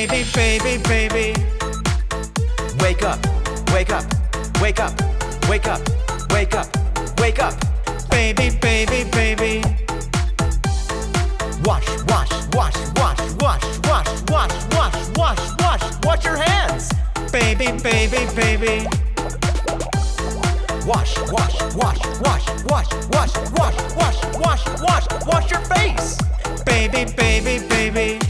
Baby, baby, baby. Wake up, wake up, wake up, wake up, wake up, wake up. Baby, baby, baby. Wash, wash, wash, wash, wash, wash, wash, wash, wash, wash, wash your hands. Baby, baby, baby. Wash, wash, wash, wash, wash, wash, wash, wash, wash, wash, wash your face. Baby, baby, baby.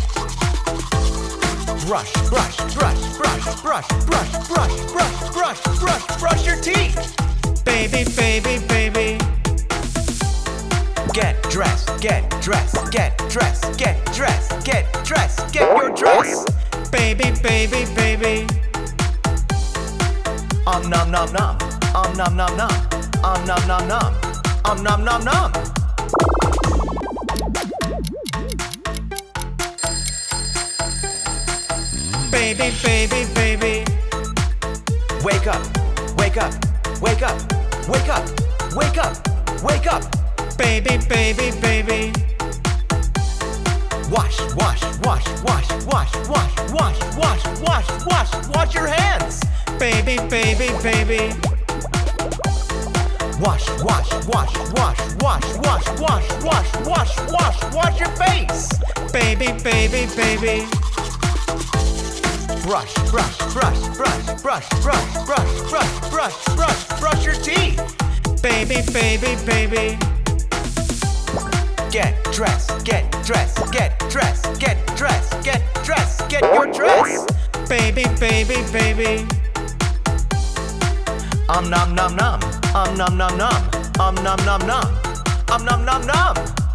Brush, brush, brush, brush, brush, brush, brush, brush, brush, brush, brush your teeth. Baby, baby, baby. Get dressed, get dressed, get dressed, get dressed, get dressed, get your dress. Baby, baby, baby. Nom nom nom. Nom nom nom. Nom nom nom. Nom nom nom. Baby, baby, baby. Wake up, wake up, wake up, wake up, wake up, wake up. Baby, baby, baby. Wash, wash, wash, wash, wash, wash, wash, wash, wash, wash, wash your hands. Baby, baby, baby. Wash, wash, wash, wash, wash, wash, wash, wash, wash, wash, wash your face. Baby, baby, baby. Brush, brush, brush, brush, brush, brush, brush, brush, brush, brush, brush your teeth. Baby, baby, baby. Get dressed, get dressed, get dressed, get dressed, get dressed, get your dress. Baby, baby, baby. Nom nom nom. Nom nom nom. Nom nom nom. Nom nom nom.